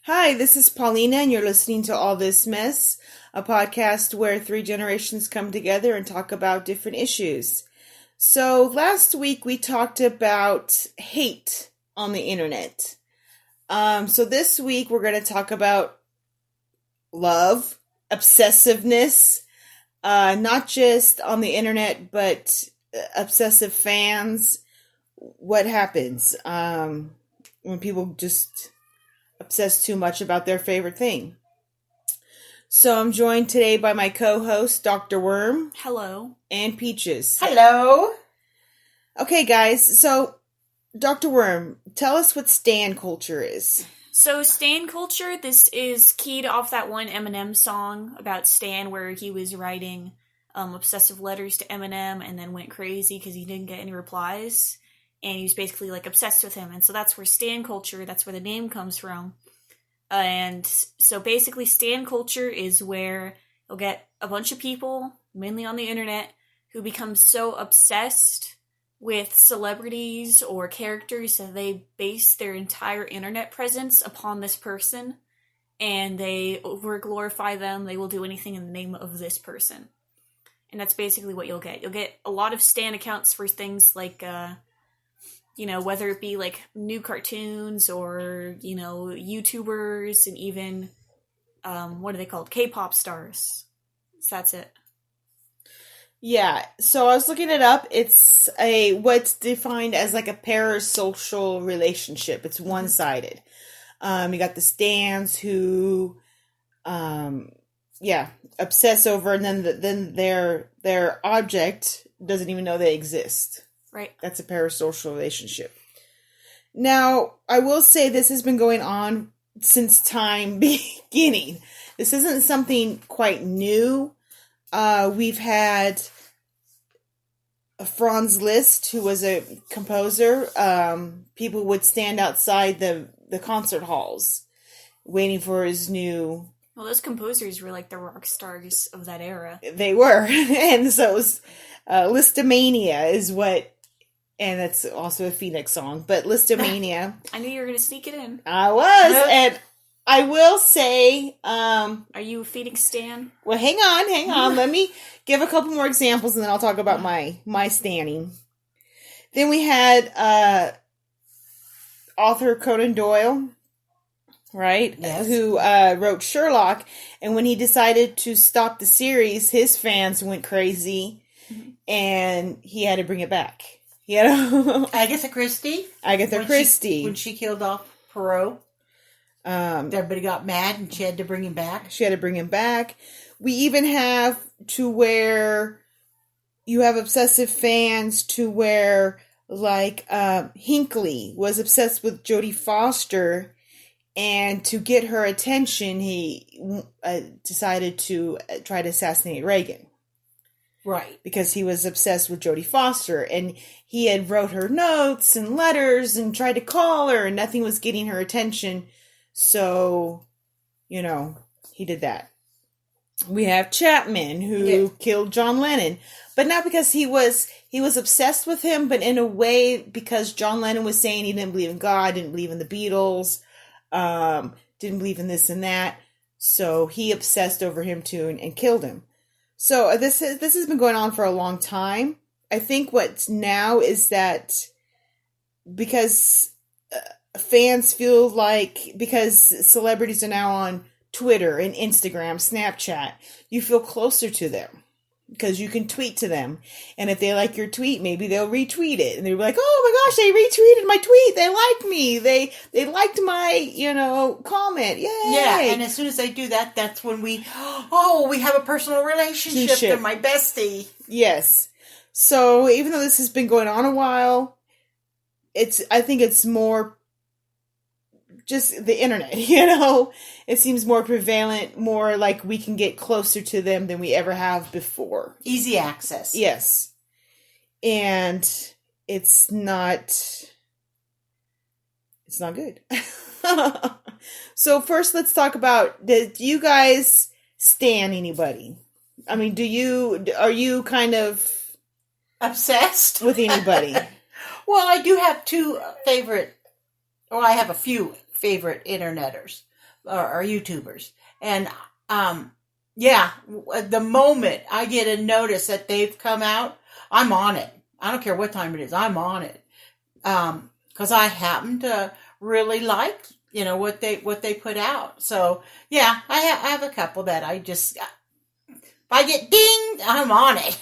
Hi, this is Paulina, and you're listening to All This Mess, a podcast where three generations come together and talk about different issues. So, last week we talked about hate on the internet. So this week we're going to talk about love, obsessiveness, not just on the internet, but obsessive fans. What happens when people just obsess too much about their favorite thing? So I'm joined today by my co-host, Dr. Worm. Hello. And Peaches. Hello. Okay, guys, so Dr. Worm, tell us what stan culture is. So stan culture, this is keyed off that one Eminem song about Stan where he was writing obsessive letters to Eminem and then went crazy because he didn't get any replies. And he was basically like obsessed with him. And so that's where stan culture, that's where the name comes from. And so basically stan culture is where you'll get a bunch of people, mainly on the internet, who become so obsessed with celebrities or characters that they base their entire internet presence upon this person. And they over-glorify them. They will do anything in the name of this person. And that's basically what you'll get. You'll get a lot of stan accounts for things like whether it be like new cartoons or, YouTubers and even, what are they called? K-pop stars. So that's it. Yeah, so I was looking it up. It's what's defined as like a parasocial relationship. It's one-sided. You got the stans who, obsess over, and then their object doesn't even know they exist. Right. That's a parasocial relationship. Now, I will say this has been going on since time beginning. This isn't something quite new. We've had Franz Liszt, who was a composer. People would stand outside the concert halls waiting for his new... Well, those composers were like the rock stars of that era. They were. And so it was, Listomania is what... And that's also a Phoenix song, but Listomania. I knew you were going to sneak it in. I was, and I will say... Are you a Phoenix stan? Well, hang on. Let me give a couple more examples, and then I'll talk about my standing. Then we had author Conan Doyle, right? Yes. Who wrote Sherlock, and when he decided to stop the series, his fans went crazy, and he had to bring it back. Agatha Christie. When she killed off Poirot. Everybody got mad and she had to bring him back. We even have to where you have obsessive fans to where, like, Hinckley was obsessed with Jodie Foster, and to get her attention, he decided to try to assassinate Reagan. Right. Because he was obsessed with Jodie Foster, and he had wrote her notes and letters and tried to call her, and nothing was getting her attention. So, he did that. We have Chapman, who killed John Lennon, but not because he was obsessed with him, but in a way because John Lennon was saying he didn't believe in God, didn't believe in the Beatles, didn't believe in this and that. So he obsessed over him too and killed him. So this has been going on for a long time. I think what's now is that because fans feel like, because celebrities are now on Twitter and Instagram, Snapchat, you feel closer to them because you can tweet to them. And if they like your tweet, maybe they'll retweet it. And they'll be like, oh my gosh, they retweeted my tweet. They liked me. They liked my, comment. Yay. Yeah, and as soon as they do that, that's when we have a personal relationship. They're my bestie. Yes. So even though this has been going on a while, I think it's more just the internet, it seems more prevalent, more like we can get closer to them than we ever have before. Easy access. Yes. And it's not good. So first let's talk about, do you guys stan anybody? I mean, are you kind of obsessed with anybody? Well, I do have I have a few favorite interneters. or YouTubers. And, yeah, the moment I get a notice that they've come out, I'm on it. I don't care what time it is. I'm on it. 'Cause I happen to really like, what they put out. So yeah, I have a couple that I just, if I get dinged, I'm on it.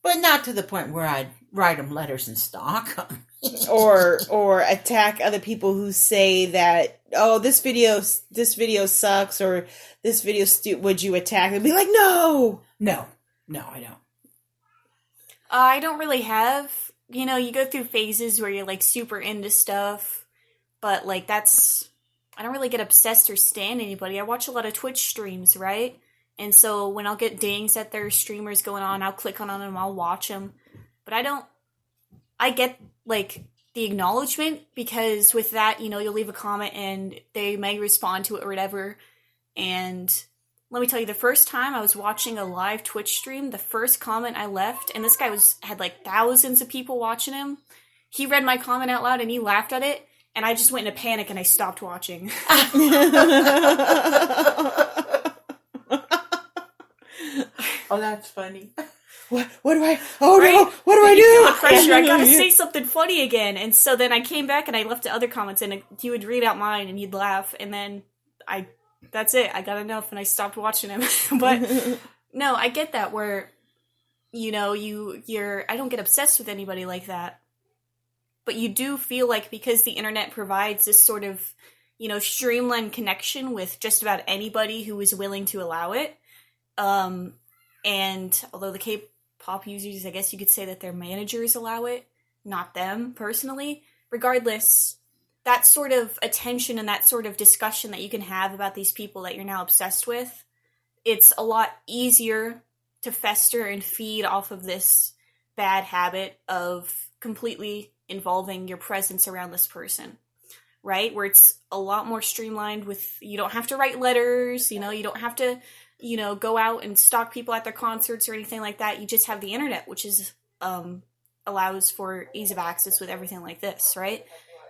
But not to the point where I'd write them letters and stalk them. or attack other people who say that, oh, this video sucks, or this video would you attack? And be like, no, I don't. I don't really have, you go through phases where you're like super into stuff, but like I don't really get obsessed or stan anybody. I watch a lot of Twitch streams, right? And so when I'll get dings that there are streamers going on, I'll click on them, I'll watch them. But I get like the acknowledgement, because with that, you'll leave a comment and they may respond to it or whatever. And let me tell you, the first time I was watching a live Twitch stream, the first comment I left, and this guy had like thousands of people watching him, he read my comment out loud and he laughed at it, and I just went into panic and I stopped watching. Oh, that's funny. What do I? Oh right? No! What do I do? Pressure! I gotta say something funny again. And so then I came back and I left the other comments, and he would read out mine and he'd laugh, and then that's it. I got enough and I stopped watching him. But no, I get that where, I don't get obsessed with anybody like that. But you do feel like, because the internet provides this sort of, streamlined connection with just about anybody who is willing to allow it. And although the K-pop users, I guess you could say that their managers allow it, not them personally. Regardless, that sort of attention and that sort of discussion that you can have about these people that you're now obsessed with, it's a lot easier to fester and feed off of this bad habit of completely involving your presence around this person, right? Where it's a lot more streamlined with, you don't have to write letters, you don't have to, go out and stalk people at their concerts or anything like that. You just have the internet, which is, allows for ease of access with everything like this, right?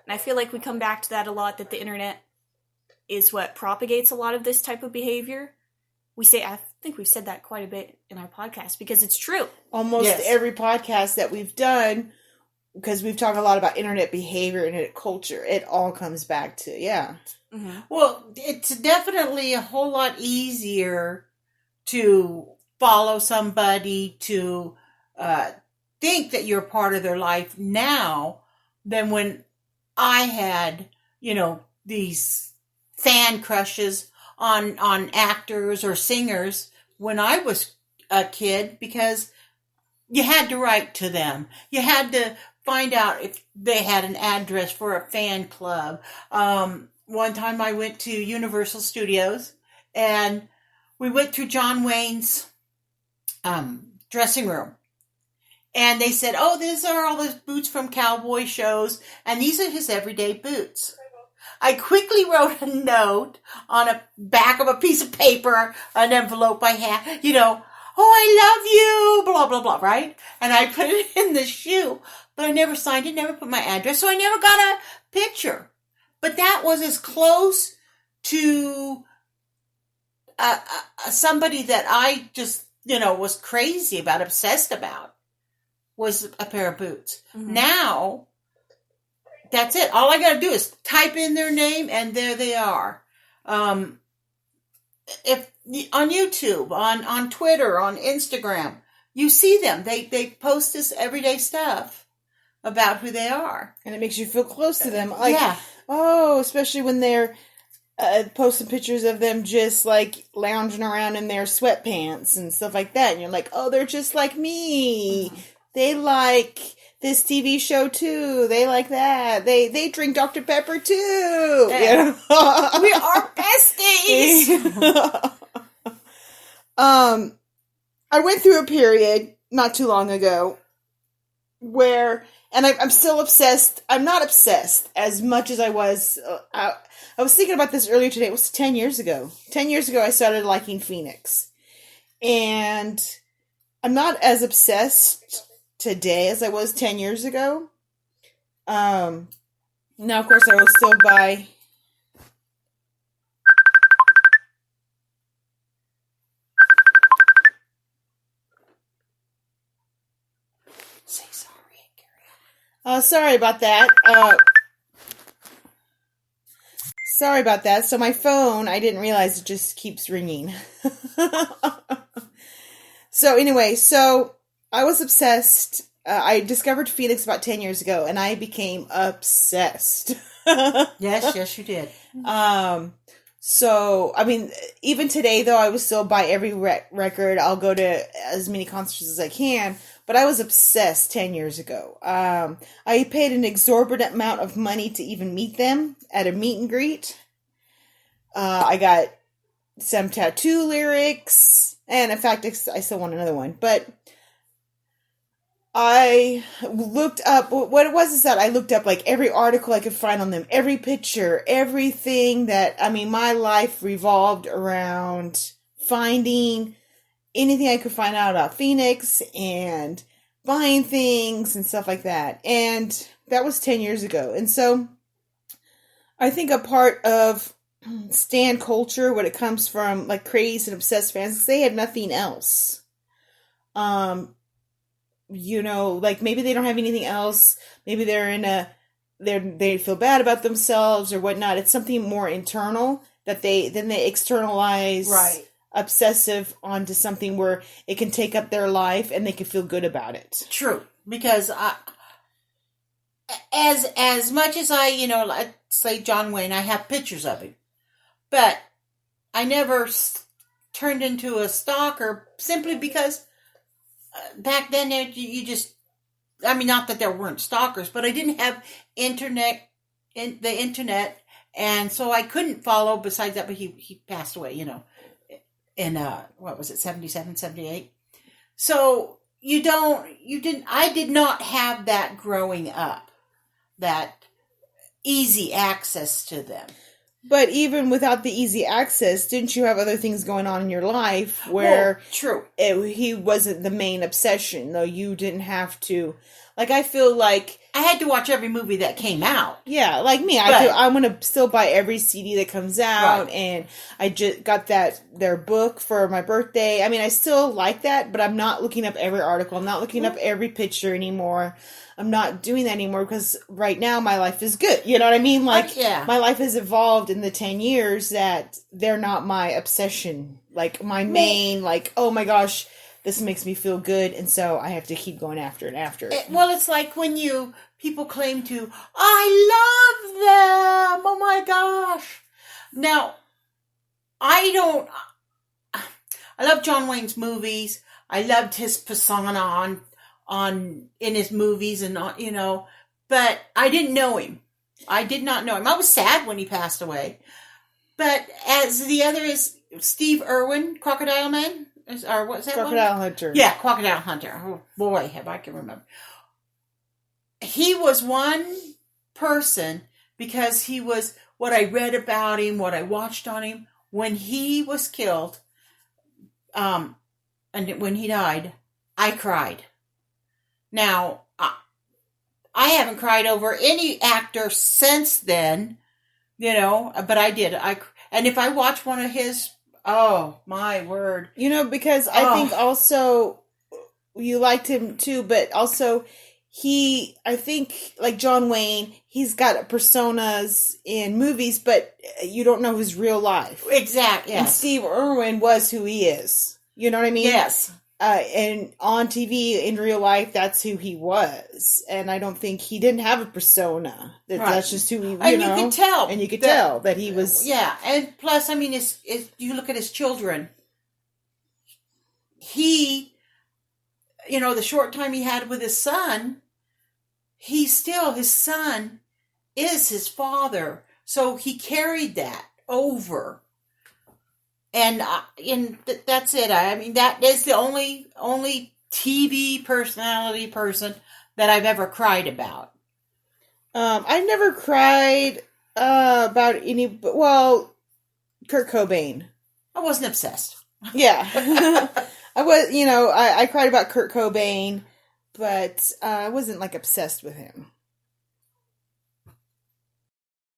And I feel like we come back to that a lot, that the internet is what propagates a lot of this type of behavior. I think we've said that quite a bit in our podcast, because it's true. Almost every podcast that we've done, because we've talked a lot about internet behavior, internet culture, it all comes back to, Mm-hmm. Well, it's definitely a whole lot easier to follow somebody, to think that you're part of their life now than when I had, these fan crushes on actors or singers when I was a kid, because you had to write to them. You had to find out if they had an address for a fan club. One time I went to Universal Studios and we went through John Wayne's dressing room. And they said, oh, these are all his boots from cowboy shows, and these are his everyday boots. I quickly wrote a note on a back of a piece of paper, an envelope I had, oh, I love you, blah, blah, blah, right? And I put it in the shoe, but I never signed it, never put my address, so I never got a picture. But that was as close to somebody that I just, was crazy about, obsessed about, was a pair of boots. Mm-hmm. Now, that's it. All I got to do is type in their name, and there they are. If on YouTube, on Twitter, on Instagram, you see them. They post this everyday stuff about who they are, and it makes you feel close to them. Especially when they're posting pictures of them just like lounging around in their sweatpants and stuff like that, and you're like, oh, they're just like me. Mm-hmm. They like this TV show too. They like that. They drink Dr. Pepper too. Yeah. We are besties. I went through a period not too long ago where, and I'm still obsessed. I'm not obsessed as much as I was. I was thinking about this earlier today. It was 10 years ago. 10 years ago, I started liking Phoenix. And I'm not as obsessed today as I was 10 years ago. Now, of course, I will still buy Sorry about that. Sorry about that. So my phone, I didn't realize it just keeps ringing. So anyway, I was obsessed. I discovered Phoenix about 10 years ago, and I became obsessed. Yes, you did. So, I mean, even today, though, I will still buy every record. I'll go to as many concerts as I can, but I was obsessed 10 years ago. I paid an exorbitant amount of money to even meet them at a meet and greet. I got some tattoo lyrics, and in fact, I still want another one, but I looked up, what it was is that I looked up like every article I could find on them, every picture, everything that, I mean, my life revolved around finding anything I could find out about Phoenix and buying things and stuff like that. And that was 10 years ago. And so I think a part of stan culture, when it comes from like crazed and obsessed fans, they have nothing else. You know, like maybe they don't have anything else. Maybe they feel bad about themselves or whatnot. It's something more internal that they externalize obsessive onto something where it can take up their life and they can feel good about it. True, because as much as I, let's say John Wayne, I have pictures of him, but I never turned into a stalker simply because. Back then, you just, I mean, not that there weren't stalkers, but I didn't have the internet, and so I couldn't follow besides that, but he passed away, in, what was it, 77, 78? So, I did not have that growing up, that easy access to them. But even without the easy access, didn't you have other things going on in your life where true. He wasn't the main obsession, though you didn't have to. Like, I feel like I had to watch every movie that came out. Yeah, like me, I'm going to still buy every CD that comes out, and I just got their book for my birthday. I mean, I still like that, but I'm not looking up every article. I'm not looking up every picture anymore. I'm not doing that anymore because right now my life is good. You know what I mean? Like, my life has evolved in the 10 years that they're not my obsession. Like, my main, like, oh my gosh, this makes me feel good, and so I have to keep going after it. Well, it's like when people claim to, I love them. Oh my gosh. Now, I love John Wayne's movies. I loved his persona in his movies and but I didn't know him. I did not know him. I was sad when he passed away. But as the other is Steve Irwin, Crocodile Man, or what's that Crocodile one? Hunter. Yeah, Crocodile Hunter. Oh boy, have I can remember. He was one person because he was what I read about him, what I watched on him when he was killed, and when he died, I cried. Now, I haven't cried over any actor since then, but I did. And if I watch one of his, oh my word. Because I think also you liked him too, but also I think like John Wayne, he's got personas in movies, but you don't know his real life. Exactly. Yes. And Steve Irwin was who he is. You know what I mean? Yes. And on TV, in real life, that's who he was. And I don't think he didn't have a persona. That's just who he, and you could tell. And you could tell that he was. Yeah. And plus, I mean, you look at his children. He, the short time he had with his son, his son is his father. So he carried that over. And that's it. I mean, that is the only TV personality person that I've ever cried about. I never cried about any. Well, Kurt Cobain. I wasn't obsessed. Yeah, I was. I cried about Kurt Cobain, but I wasn't like obsessed with him.